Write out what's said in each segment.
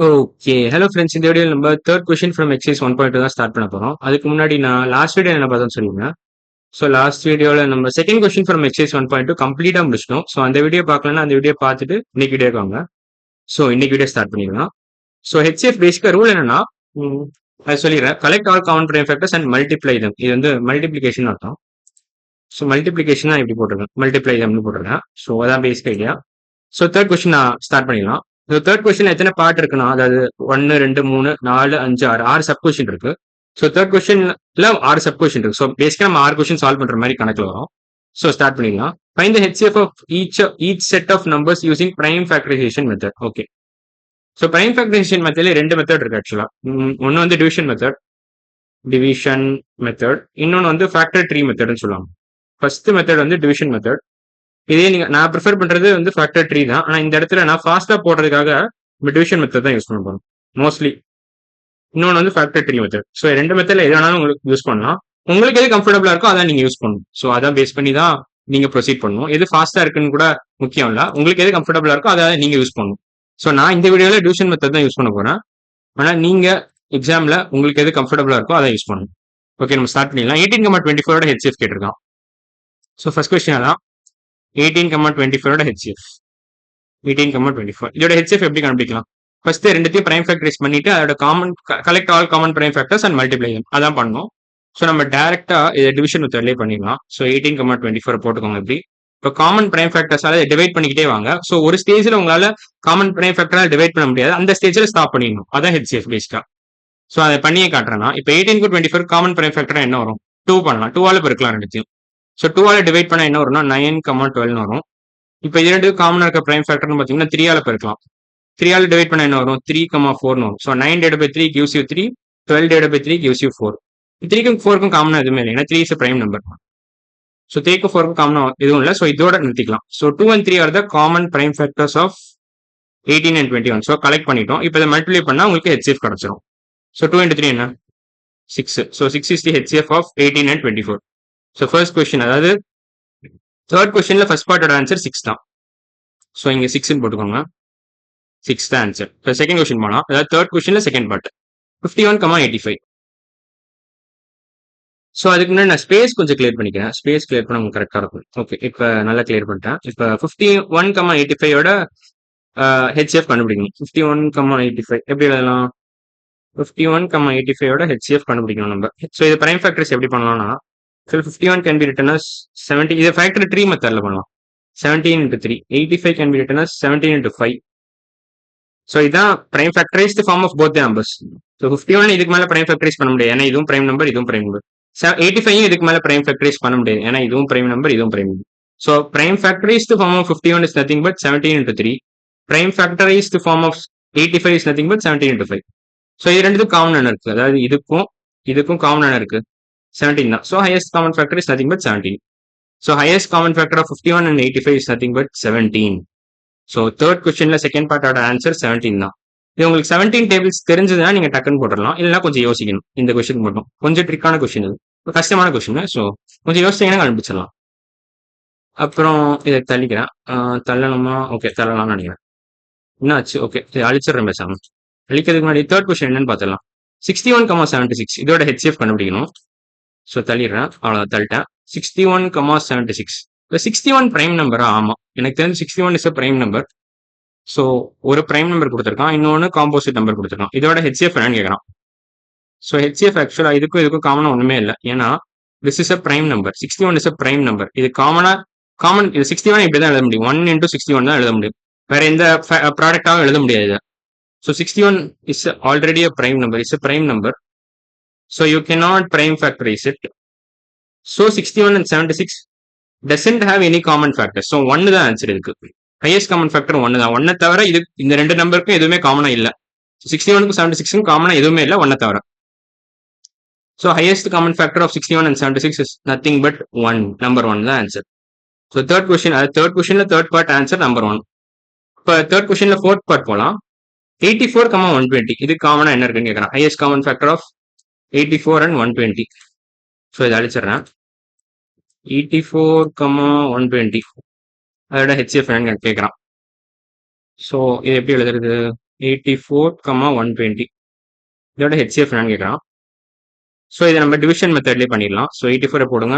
Okay. Hello friends. இந்த வீடியோல நம்ம 3 கொஸ்டின் ஃப்ரம் எக்சர்சைஸ் 1.2 தான் ஸ்டார்ட் பண்ண போறோம். அதுக்கு முன்னாடி நான் லாஸ்ட் வீடியோ என்ன பார்த்தோம்னு சொல்லிருந்தேன். ஸோ லாஸ்ட் வீடியோல நம்ம செகண்ட் கொஸ்டின் ஃப்ரம் எக்சர்சைஸ் 1.2 கம்ப்ளீட்டா முடிச்சிட்டோம். ஸோ அந்த வீடியோ பார்க்கலன்னா அந்த வீடியோ பார்த்துட்டு இன்னைக்கு வீடியோக்கு வாங்க. ஸோ இன்னைக்கு வீடியோ ஸ்டார்ட் பண்ணிடலாம். ஸோ ஹெச்சிஎஃப் பேசிக்கா ரூல் என்னன்னா, ம், அது சொல்லிடுறேன். Collect all common prime factors and multiply them. இது வந்து மல்டிப்ளிகேஷன் அர்த்தம். ஸோ மல்டிப்ளிகேஷன் தான் இப்படி போட்டிருக்கேன். மல்டிப்ளை தம்னு போட்டிருக்கேன். ஸோ அதான் basic idea. So third question நான் ஸ்டார்ட் பண்ணிடலாம். தேர்ட் கொஸ்டின் எத்தனை பார்ட் இருக்குன்னா, அதாவது 1 2 3 4 5 6 6 சப் கொஸ்டின் இருக்கு. ஸோ தேர்ட் கொஸ்டின்ல 6 சப் கொஸ்டின் இருக்கு. ஸோ பேசிக்கா நம்ம 6 கொஸ்டின் சால்வ் பண்ற மாதிரி கணக்குல வரும். ஸோ ஸ்டார்ட் பண்ணிடலாம். Find the HCF of each set of numbers using prime factorisation method. Okay. So prime factorisation மெத்தட்ல ரெண்டு மெத்தட் இருக்கு ஆக்சுவலா. ஒன்னு வந்து டிவிஷன் மெத்தட், இன்னொன்னு வந்து ஃபேக்டர் ட்ரீ மெத்தட்னு சொல்லுவாங்க. ஃபர்ஸ்ட் மெத்தட் வந்து டிவிஷன் மெத்தட். இதே நீங்க நான் ப்ரிஃபர் பண்றது வந்து ஃபேக்டர் ட்ரீ தான். ஆனா இந்த இடத்துல நான் ஃபாஸ்டா போடுறதுக்காக டிவிஷன் மெத்தட் தான் யூஸ் பண்ண போறோம் மோஸ்ட்லி. இன்னொன்று வந்து ஃபேக்டர் ட்ரீ மெத்தட். ஸோ ரெண்டு மெத்தட்ல எது வேணாலும் உங்களுக்கு யூஸ் பண்ணலாம். உங்களுக்கு எது கம்ஃபர்டபுளா இருக்கோ அதான் நீங்க யூஸ் பண்ணணும். ஸோ அதான் பேஸ் பண்ணி தான் நீங்க ப்ரொசீட் பண்ணணும். எது ஃபாஸ்டா இருக்குன்னு கூட முக்கியம் இல்ல. உங்களுக்கு எது கம்ஃபர்டபுளா இருக்கோ அதை நீங்க யூஸ் பண்ணணும். ஸோ நான் இந்த வீடியோல டிவிஷன் மெத்தட் தான் யூஸ் பண்ண போறேன். ஆனா நீங்க எக்ஸாம்ல உங்களுக்கு எது கம்ஃபர்டபுளா இருக்கோ அதை யூஸ் பண்ணணும். ஓகே, நம்ம ஸ்டார்ட் பண்ணிடலாம். 18,24 ஹெச்சிஎஃப் கேட்டிருக்கான். ஸோ ஃபர்ஸ்ட் கொஸ்டின் அதான் 18,24 ஹெச்சிஎஃப். 18,24 இதோட ஹெச்எஃப் எப்படி கண்டுபிடிக்கலாம்? ஃபர்ஸ்ட் ரெண்டுத்தையும் பிரைம் ஃபேக்டரைஸ் பண்ணிட்டு அதோட common collect all common prime factors and multiply அதான் பண்ணணும். ஸோ நம்ம டேரக்டா இதை டிவிஷன் மெத்தட்லேயே பண்ணிடலாம். ஸோ 18,24 போட்டுக்கோங்க. இப்படி இப்போ காமன் பிரைம் ஃபேக்டர்ஸால டிவைட் பண்ணிக்கிட்டே வாங்க. ஸோ ஒரு ஸ்டேஜ்ல உங்களால காமன் பிரைம் ஃபேக்டரால் டிவைட் பண்ண முடியாது. அந்த ஸ்டேஜ்ல ஸ்டாப் பண்ணிடணும். அதான் ஹெச்சிஎஃப் பேசிக்கா. ஸோ அதை பண்ணியே காட்டுறேன்னா இப்போ 18,24 காமன் பிரைம் ஃபேக்டரா என்ன வரும்? 2 பண்ணலாம். 2ஆல பெருக்கலாம் ரெண்டுத்தையும். ஸோ 2ஆல டிவைட் பண்ணா என்ன வரும்னா 9,12 வரும். இப்போ இது ரெண்டு காமனா இருக்க பிரைம் ஃபேக்டர்னு பார்த்தீங்கன்னா 3ஆல பெருக்கலாம். 3ஆல டிவைட் பண்ண என்ன வரும்? 3,4 வரும். So 9/3 gives you 3, 12/3 gives you 4. 3க்கும் 4க்கும் காமனா எதுவுமே இல்லை, ஏன்னா 3 இஸ் பிரைம் நம்பர். ஸோ 3க்கும் 4க்கும் காமனா எதுவும் இல்லை. ஸோ இதோட நிறுத்திக்கலாம். So 2 and 3 are the common prime factors of 18 and 21. So collect பண்ணிட்டோம். இப்போ இதை மல்டிப்ளை பண்ணா உங்களுக்கு ஹெச்சிஎஃப் கிடைச்சிரும். ஸோ 2 into 3 என்ன? 6. So 6 is the HCF of 18 and 24. So first question, அதாவது தேர்ட் கொஸ்டின்ல ஃபர்ஸ்ட் பார்ட்டோட ஆன்சர் 6 தான். ஸோ இங்க 6 போட்டுக்கோங்க. 6 தான் ஆன்சர். இப்போ செகண்ட் கொஸ்டின் போனா, அதாவது தேர்ட் கொஸ்டின்ல செகண்ட் பார்ட் 51,85. ஸோ அதுக்கு முன்னாடி நான் ஸ்பேஸ் கொஞ்சம் கிளியர் பண்ணிக்கிறேன். ஸ்பேஸ் கிளியர் பண்ண உங்களுக்கு கரெக்டாக இருக்கும். ஓகே, இப்போ நல்லா கிளியர் பண்ணிட்டேன். இப்போ 51,85 ஹெச்எஃப் கண்டுபிடிக்கணும். 51,85 எப்படி எழுதலாம்? 51,85 ஹெச்எஃப் கண்டுபிடிக்கணும் நம்ம. ஸோ இது பிரைம் ஃபேக்டர்ஸ் எப்படி பண்ணலாம்னா, 51 can be written as 70. இது ஃபேக்டர் ட்ரீ மெத்தட்ல பண்ணலாம். 17 into 3. 85 can be written as 17 into 5. So இதான் prime factorized form of both numbers. So 51 இதுக்கு மேல பிரைம் ஃபேக்டரைஸ் பண்ண முடியாது, ஏன்னா இதுவும் பிரைம் நம்பர், இதுவும் பிரைம் நம்பர். 85 இதுக்கு மேல பிரைம் ஃபேக்டரைஸ் பண்ண முடியாது, ஏன்னா இதுவும் பிரைம் நம்பர், இதுவும் prime number. So prime factorized form of 51 is nothing but 17 into 3. Prime factorized form of 85 is nothing but 17 into 5. So இது ரெண்டுக்கும் காமன் என்ன இருக்கு? அதாவது இதுக்கும் காமன் என்ன இருக்கு? 17 தான். So highest common factor is nothing but 17. So highest common factor of 51 and 85 is nothing but 17. So third கொஸ்டின்ல செகண்ட் பார்ட்டோட ஆன்சர் 17 தான். இது உங்களுக்கு 17 டேபிள்ஸ் தெரிஞ்சதுன்னா நீங்க டக்குன்னு போட்டுடலாம். இல்லைன்னா கொஞ்சம் யோசிக்கணும். இந்த கொஸ்டின் மட்டும் கொஞ்சம் ட்ரிக்கான கொஸ்டின், இது கஷ்டமான கொஸ்டின். ஸோ கொஞ்சம் யோசிச்சீங்கன்னா கண்டுபிடிச்சிடலாம். அப்புறம் இதை தள்ளிக்கிறேன். தள்ளணுமா? ஓகே, தள்ளலாம்னு நினைக்கிறேன். என்னாச்சு? ஓகே, அழிச்சிடுறேன் பேசாம. அழிக்கிறதுக்கு முன்னாடி தேர்ட் கொஸ்டின் என்னன்னு பார்த்துடலாம். 61,76 இதோட ஹெச்சிஎஃப் கண்டுபிடிக்கணும். ஸோ தள்ளிடுறேன், அவ்வளோ தள்ளிட்டேன். 61,76 இப்போ 61 பிரைம் நம்பரா? ஆமா, எனக்கு தெரிஞ்சு 61 இஸ் பிரைம் நம்பர். ஸோ ஒரு பிரைம் நம்பர் கொடுத்துருக்கான், இன்னொன்று காம்போசிட் நம்பர் கொடுத்துருக்கான். இதோட ஹெச்சிஎஃப் என்னன்னு கேட்கறான். ஸோ ஹெச்சிஎஃப் ஆக்சுவலா இதுக்கும் காமனா ஒண்ணுமே இல்லை, ஏன்னா this is a prime number. 61 is a prime number. இது காமன் இது 61 இப்படி தான் எழுத முடியும். 1 into 61 தான் எழுத முடியும். வேற எந்த ப்ராடக்டாகவும் எழுத முடியாது. So 61 is already a prime number, is a prime number. So you cannot prime factorize it. So 61 and 76 doesn't have any common factor. So 1 தான் ஆன்சர் இருக்கு. ஹையஸ்ட் காமன் ஃபேக்டர் 1 தான். 1 தவிர இது இந்த ரெண்டு நம்பருக்கும் எதுவுமே காமனா இல்ல. 61க்கும் 76க்கும் காமனா எதுவுமே இல்ல 1 தவிர. So highest common factor of 61 and 76 is nothing but 1. Number 1 தான் answer. So third questionல third part answer number 1. இப்போ third questionல fourth part போலாம். 84,120 இது காமனா என்ன இருக்குன்னு கேட்கறான். Highest common factor of 84 and 120. So இதை அழிச்சிடுறேன். 84,120 அதோட ஹெச்சிஎஃப் என்னன்னு கேட்குறான். ஸோ இது எப்படி எழுதுறது? 84,120 இதோட ஹெச்சிஎஃப் என்னன்னு கேட்குறான். ஸோ இதை நம்ம டிவிஷன் மெத்தட்லேயே பண்ணிடலாம். ஸோ 84 போடுங்க,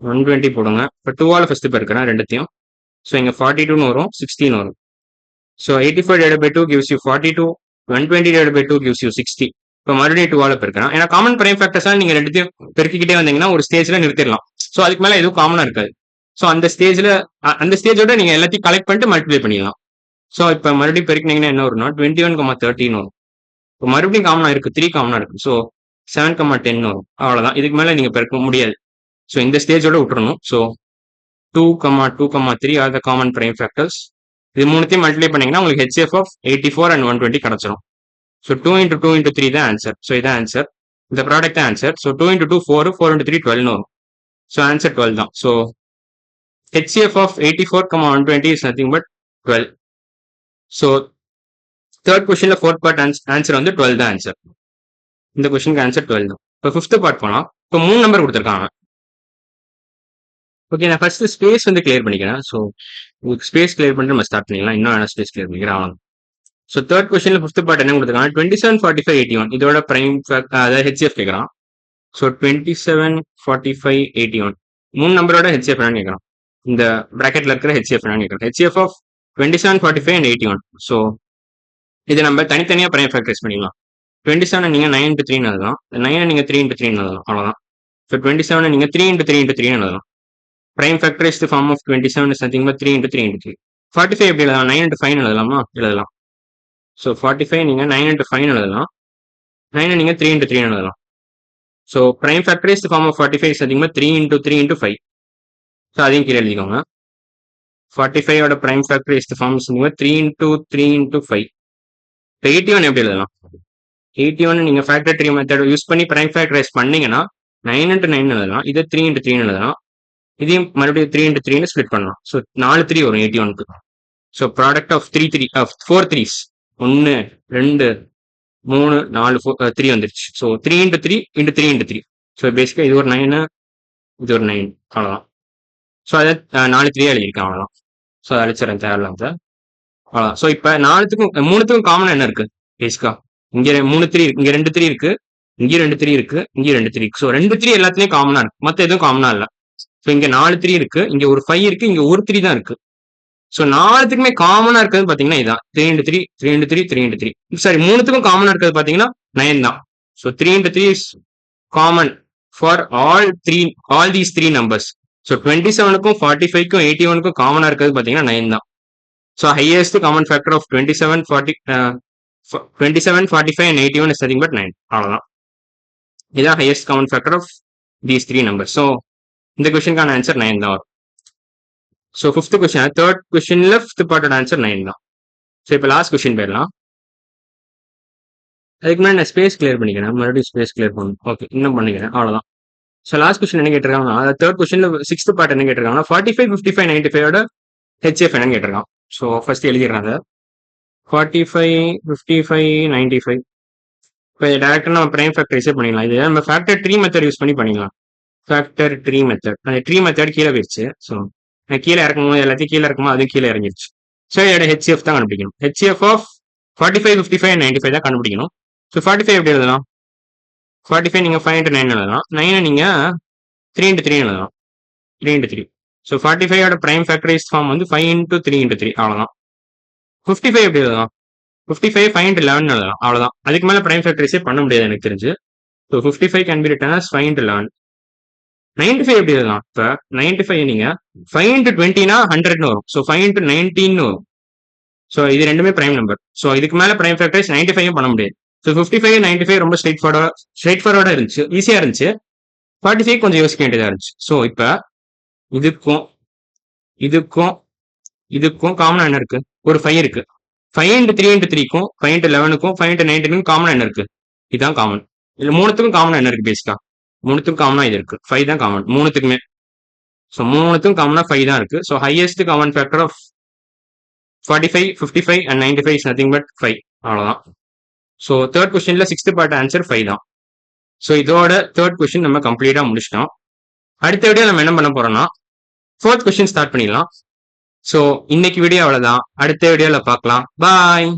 120 போடுங்க. இப்போ 2ஆல் ஃபஸ்ட்டு பெருக்கிறேன் ரெண்டுத்தையும். ஸோ இங்கே 42 வரும், 16 வரும். So 84/2 gives you 42, 120/2 gives you 60. இப்போ மறுபடியும் 2ஆல் பெருக்கிறேன். ஏன்னா காமன் பிரைம் ஃபேக்டர்ஸால் நீங்கள் ரெண்டுத்தையும் பெருக்கிக்கிட்டே வந்தீங்கன்னா ஒரு ஸ்டேஜில் நிறுத்திடலாம். ஸோ அதுக்கு மேலே எதுவும் காமனாக இருக்காது. ஸோ அந்த ஸ்டேஜோட நீங்கள் எல்லாத்தையும் கலெக்ட் பண்ணிட்டு மல்டிப்ளை பண்ணிடலாம். ஸோ இப்போ மறுபடியும் பெருக்கினீங்கன்னா என்ன வரும்னா 21,13 வரும். இப்போ மறுபடியும் காமனாக இருக்குது, 3 காமனாக இருக்குது. ஸோ 7,10 வரும். அவ்வளோதான். இதுக்கு மேலே நீங்கள் பெருக்க முடியாது. ஸோ இந்த ஸ்டேஜோட விட்டுறணும். So 2,2,3 R the common prime factors. இது மூணுத்தையும் மல்டிப்ளை பண்ணீங்கன்னா உங்களுக்கு ஹெச்சிஎஃப் ஆஃப் 84 and 120 கிடைச்சிடும். ஸோ 2 into 2 into 3 தான் ஆன்சர். ஸோ இதான் ஆன்சர். இந்த ப்ராடக்ட் தான் ஆன்சர். ஸோ 2 into 2 4, 4 into 3 12 வரும். ஸோ ஆன்சர் 12 தான். So HCF of 84,120 is nothing but 12. So third கொஸ்டின்ல ஃபோர்த் பார்ட் ஆன்சர் வந்து 12 தான் ஆன்சர். இந்த கொஸ்டினுக்கு ஆன்சர் 12 தான். இப்போ ஃபிஃப்த் பார்ட் போகலாம். இப்போ 3 நம்பர் கொடுத்துருக்காங்க. ஓகே, நான் ஃபர்ஸ்ட் ஸ்பேஸ் வந்து கிளியர் பண்ணிக்கிறேன். ஸோ உங்களுக்கு ஸ்பேஸ் கிளியர் பண்ணிட்டு நம்ம ஸ்டார்ட் பண்ணிக்கலாம். இன்னும் வேணா ஸ்பேஸ் கிளியர் பண்ணிக்கிறேன். அவ்வளோ. ஸோ தேர்ட் கொஸ்டின்ல ஃபிஃப்த் பார்ட் என்ன கொடுத்துருக்காங்க? 27, 45, 81 இதோட பிரைம் அதாவது ஹெச்சிஎஃப் கேட்குறான். ஸோ 27, 45, 81 3 நம்பரோட ஹெச்சிஎஃப் என்னன்னு கேட்குறான். இந்த பிராக்கெட்ல இருக்கிற ஹெச்சிஎஃப் என்னன்னு கேட்குறேன். HCF of 27, 45 and 81. ஸோ இது நம்ம தனித்தனியாக பிரைம் ஃபேக்டரைஸ் பண்ணிக்கலாம். 27 நீங்க 9 into 3 எழுதலாம். 9 நீங்க 3 into 3 எழுதலாம். அவ்வளோதான். ஸோ 27 நீங்க 3 into 3 into 3 எழுதலாம். Prime factorized form of 27 is nothing but 3 into 3 into 3. 45 எப்படி எழுதலாம்? 9 into 5 எழுதலாமா? எழுதலாம். ஸோ 45 நீங்க 9 into 5 எழுதலாம். 9 நீங்க 3 into 3 எழுதலாம். So prime factorized form of 45 is nothing but 3 into 3 into 5. So அதையும் கீழே எழுதிக்கோங்க. 45 ஓட prime factorized form is 3 into 3 into 5. இப்போ 81 எப்படி எழுதலாம்? 81 நீங்க ஃபேக்டர் ட்ரீ மெத்தட் யூஸ் பண்ணி prime factorize பண்ணீங்கன்னா 9 into 9 எழுதலாம். இதை 3 into 3 எழுதலாம். இதையும் மறுபடியும் 3 into 3 ஸ்பிளிட் பண்ணலாம். ஸோ 4 3 வரும் 81க்கு. ஸோ ப்ராடக்ட் ஆஃப் 4 3s 1 2 3 4 3 வந்துருச்சு. So 3 into 3 into 3 into 3. So பேசிக்காக இது ஒரு 9, இது ஒரு 9 அவ்வளோதான். ஸோ அதை 4 3 எழுதியிருக்கேன் அவ்வளோதான். ஸோ அதை அழிச்சிடறேன் தேவையில்லாம் சார் அவ்வளோதான். ஸோ இப்போ 3த்துக்கும் காமன் என்ன இருக்கு? பேசிக்கா இங்கே 3 3 இருக்கு, இங்கே 2 3 இருக்கு, இங்கே 2 3 இருக்கு, இங்கே 2 3 இருக்கு. ஸோ 2 3 எல்லாத்துலேயும் காமனா இருக்கு, மற்ற எதுவும் காமனா இல்லை. ஸோ இங்க 4 3 இருக்கு, இங்க ஒரு 5 இருக்கு, இங்க ஒரு 3 தான் இருக்கு. ஸோ 4த்துக்குமே காமனா இருக்கிறது பாத்தீங்கன்னா இதான் 3 into 3, 3 into 3, 3 into 3. சாரி 3த்துக்கும் காமனா இருக்கிறது பாத்தீங்கன்னா 9 தான். So 3 into 3 is common for all these 3 numbers. So 27க்கும் 45க்கும் 81க்கும் காமனா இருக்கிறது பாத்தீங்கன்னா 9 தான். So highest common factor of 27, 45 and 81 is nothing but 9. அவ்வளவுதான். இதான் highest common factor of these 3 numbers. So இந்த கொஸ்டினுக்கான ஆன்சர் 9 தான் வரும். ஸோ ஃபிஃப்த் கொஸ்டின், தேர்ட் கொஸ்டின்ல ஃபிஃப்த் பார்ட்டோட ஆன்சர் 9 தான். ஸோ இப்போ லாஸ்ட் கொஸ்டின் போயிடலாம். அதுக்கு முன்னாடி நான் ஸ்பேஸ் கிளியர் பண்ணிக்கிறேன். மறுபடியும் ஸ்பேஸ் கிளியர் பண்ணணும். ஓகே, இன்னும் பண்ணிக்கிறேன். அவ்வளோதான். ஸோ லாஸ்ட் கொஸ்டின் என்ன கேட்டிருக்காங்க? அதாவது தேர்ட் கொஸ்டின்ல சிக்ஸ்த் பார்ட் என்ன கேட்டிருக்காங்கன்னா 45, 55, 95 ஹெச்எஃப் என்னன்னு கேட்டிருக்கான். ஸோ ஃபர்ஸ்ட் எழுதிடுறாங்க 45, 55, 95. இப்போ டேரக்டாக நம்ம பிரைம் ஃபேக்டரைஸே பண்ணிடலாம். இது நம்ம ஃபேக்டர் ட்ரீ மெத்தட் யூஸ் பண்ணி பண்ணிக்கலாம். ஃபேக்டர் ட்ரீ மெத்தட், அந்த ட்ரீ மெத்தட் கீழே போயிடுச்சு. ஸோ கீழே இறக்கும்போது எல்லாத்தையும் கீழே இறக்கும்போது அதுவும் கீழே இறங்கிடுச்சு. ஸோ இதோட ஹெச்சிஎஃப் தான் கண்டுபிடிக்கணும். ஹெச்சிஎஃப் ஆஃப் 45, 55 and 95 தான் கண்டுபிடிக்கணும். ஸோ 45 எப்படி எழுதலாம்? 45 நீங்க 5 into 9 எழுதலாம். 9 நீங்க 3 into 3 எழுதலாம். 3 into 3. ஸோ 45 ஓட பிரைம் ஃபேக்டரைஸ் ஃபார்ம் வந்து 5 into 3 into 3 அவ்வளோதான். 55 எப்படி எழுதலாம்? 55 5 into 11 எழுதலாம். அவ்வளோதான். அதுக்கு மேலே பிரைம் ஃபேக்டரைஸே பண்ண முடியாது எனக்கு தெரிஞ்சு. So 55 can be written as 5 into 11. 95 எப்படி எழுதலாம்? இப்போ 95 நீங்க 5 into 20னா 100ன்னு வரும். ஸோ 5 into 19ன்னு வரும். ஸோ இது ரெண்டுமே பிரைம் நம்பர். ஸோ இதுக்கு மேல பிரைம் ஃபேக்டரைஸ் 95 பண்ண முடியாது. ஸோ 55, 95 ரொம்ப ஸ்ட்ரெயிட் ஃபார்வர்டா இருந்துச்சு, ஈஸியா இருந்துச்சு. 45 கொஞ்சம் யோசிக்க வேண்டியதா இருந்துச்சு. ஸோ இப்போ இதுக்கும் இதுக்கும் இதுக்கும் காமனா என்ன இருக்கு? ஒரு 5 இருக்கு. 5 into 3 into 3க்கும் 5 into 11க்கும் 5 into 19க்கும் காமனா என்ன இருக்கு? இதுதான் காமன். இல்ல மூணுத்துக்கும் காமனா என்ன இருக்கு? பேசிக்கா மூணுத்துக்கும் காமனா இது இருக்கு. 5 தான் காமன் மூணுத்துக்குமே. ஸோ மூணுத்துக்கும் காமனா 5 தான் இருக்கு. So highest common factor of 45, 55 and 95 is nothing but 5. அவ்வளவுதான். ஸோ தேர்ட் கொஸ்டின்ல சிக்ஸ்த் பார்ட் ஆன்சர் 5 தான். ஸோ இதோட தேர்ட் கொஸ்டின் நம்ம கம்ப்ளீட்டா முடிச்சிட்டோம். அடுத்த வீடியோ நம்ம என்ன பண்ண போறோம்னா ஃபோர்த் கொஸ்டின் ஸ்டார்ட் பண்ணிடலாம். ஸோ இன்னைக்கு வீடியோ அவ்வளவுதான். அடுத்த வீடியோல பார்க்கலாம். பாய்.